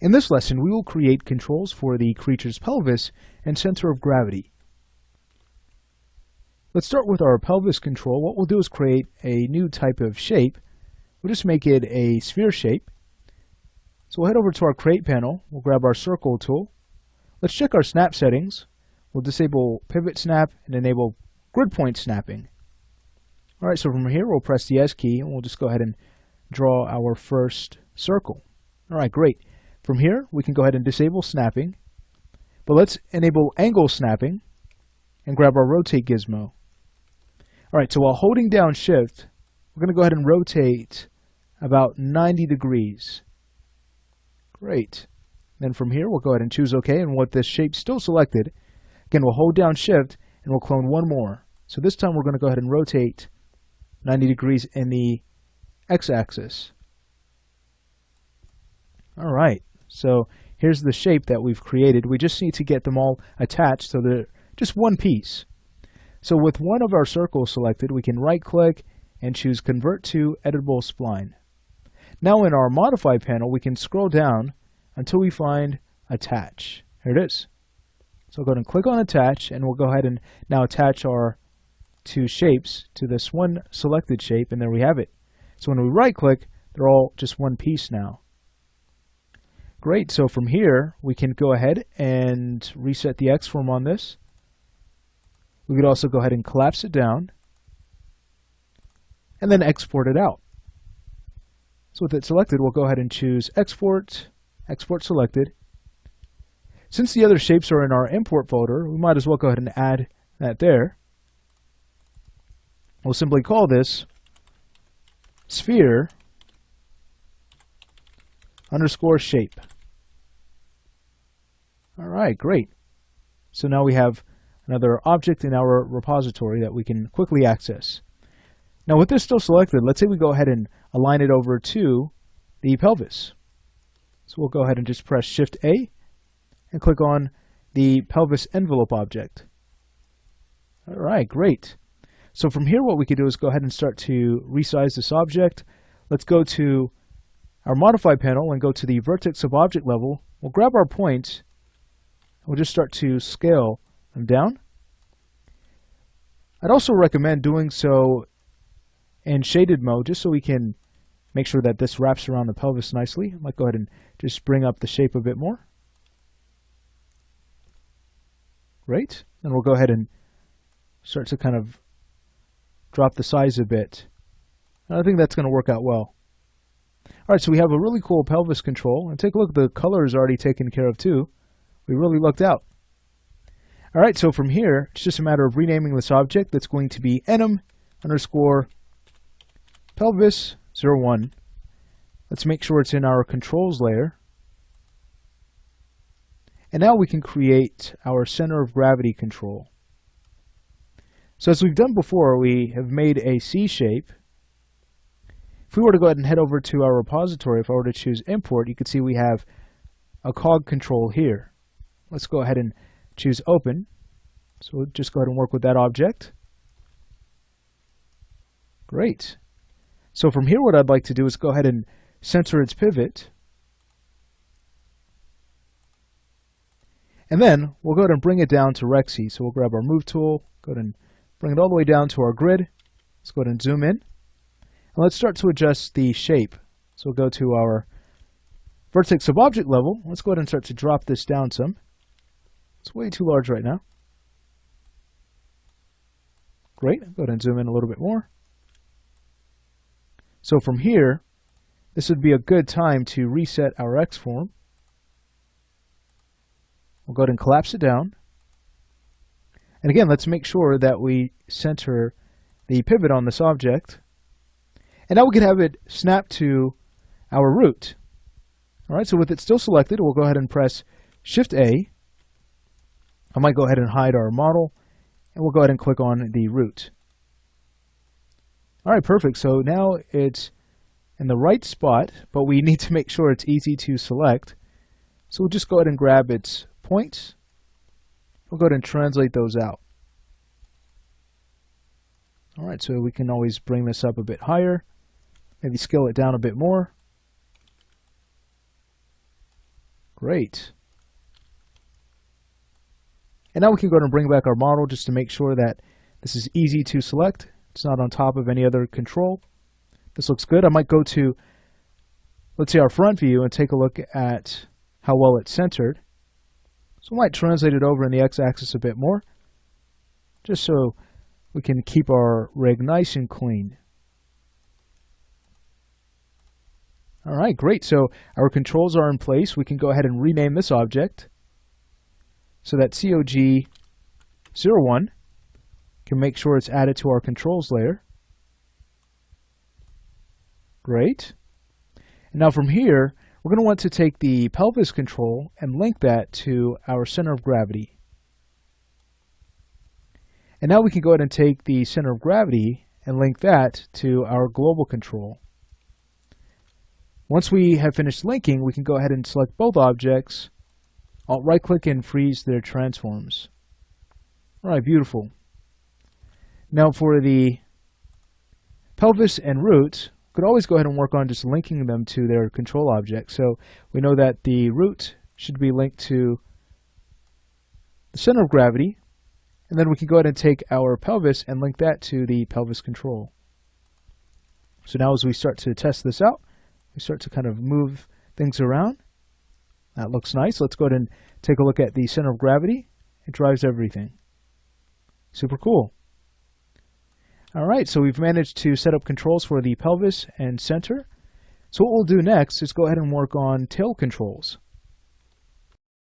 In this lesson, we will create controls for the creature's pelvis and center of gravity. Let's start with our pelvis control. What we'll do is create a new type of shape. We'll just make it a sphere shape. So we'll head over to our Create panel. We'll grab our Circle tool. Let's check our snap settings. We'll disable Pivot Snap and enable Grid Point Snapping. Alright, so from here we'll press the S key and we'll just go ahead and draw our first circle. Alright, great. From here we can go ahead and disable snapping. But let's enable angle snapping and grab our rotate gizmo. Alright, so while holding down shift, we're going to go ahead and rotate about 90 degrees. Great. Then from here we'll go ahead and choose OK, and with this shape still selected, again we'll hold down shift and we'll clone one more. So this time we're going to go ahead and rotate 90 degrees in the x-axis. Alright, so here's the shape that we've created. We just need to get them all attached so they're just one piece. So with one of our circles selected, we can right click and choose Convert to Editable Spline. Now in our Modify panel, we can scroll down until we find Attach. Here it is. So go ahead and click on Attach, and we'll go ahead and now attach our two shapes to this one selected shape, and there we have it. So when we right click, they're all just one piece now. Great, so from here we can go ahead and reset the X-form on this. We could also go ahead and collapse it down and then export it out. So with it selected, we'll go ahead and choose Export, Export Selected. Since the other shapes are in our import folder, we might as well go ahead and add that there. We'll simply call this sphere underscore shape. Alright, great. So now we have another object in our repository that we can quickly access. Now with this still selected, let's say we go ahead and align it over to the pelvis. So we'll go ahead and just press Shift A and click on the pelvis envelope object. Alright, great. So from here what we could do is go ahead and start to resize this object. Let's go to our Modify panel and go to the vertex of object level. We'll grab our points. We'll just start to scale them down. I'd also recommend doing so in shaded mode just so we can make sure that this wraps around the pelvis nicely. I might go ahead and just bring up the shape a bit more. Great. And we'll go ahead and start to kind of drop the size a bit. And I think that's going to work out well. Alright, so we have a really cool pelvis control. And take a look, the color is already taken care of too. We really lucked out. Alright, so from here, it's just a matter of renaming this object. That's going to be enum underscore pelvis 01. Let's make sure it's in our controls layer. And now we can create our center of gravity control. So as we've done before, we have made a C shape. If we were to go ahead and head over to our repository, if I were to choose import, you can see we have a cog control here. Let's go ahead and choose open. So we'll just go ahead and work with that object. Great. So from here what I'd like to do is go ahead and center its pivot. And then we'll go ahead and bring it down to Rexy. So we'll grab our move tool, go ahead and bring it all the way down to our grid. Let's go ahead and zoom in. And let's start to adjust the shape. So we'll go to our vertex of object level. Let's go ahead and start to drop this down some. It's way too large right now. Great. Go ahead and zoom in a little bit more. So from here, this would be a good time to reset our X-form. We'll go ahead and collapse it down. And again, let's make sure that we center the pivot on this object. And now we can have it snap to our root. Alright, so with it still selected, we'll go ahead and press Shift A. I might go ahead and hide our model, and we'll go ahead and click on the root. Alright, perfect. So now it's in the right spot, but we need to make sure it's easy to select. So we'll just go ahead and grab its points. We'll go ahead and translate those out. Alright, so we can always bring this up a bit higher, maybe scale it down a bit more. Great. And now we can go ahead and bring back our model just to make sure that this is easy to select. It's not on top of any other control. This looks good. I might go to, let's say, our front view and take a look at how well it's centered. So I might translate it over in the x-axis a bit more, just so we can keep our rig nice and clean. All right, great. So our controls are in place. We can go ahead and rename this object so that COG01 can make sure it's added to our controls layer. Great. And now from here, we're going to want to take the pelvis control and link that to our center of gravity. And now we can go ahead and take the center of gravity and link that to our global control. Once we have finished linking, we can go ahead and select both objects, right-click and freeze their transforms. All right, beautiful. Now for the pelvis and root, we could always go ahead and work on just linking them to their control object. So we know that the root should be linked to the center of gravity, and then we can go ahead and take our pelvis and link that to the pelvis control. So now as we start to test this out, we start to kind of move things around. That looks nice. Let's go ahead and take a look at the center of gravity. It drives everything. Super cool. All right, so we've managed to set up controls for the pelvis and center. So what we'll do next is go ahead and work on tail controls.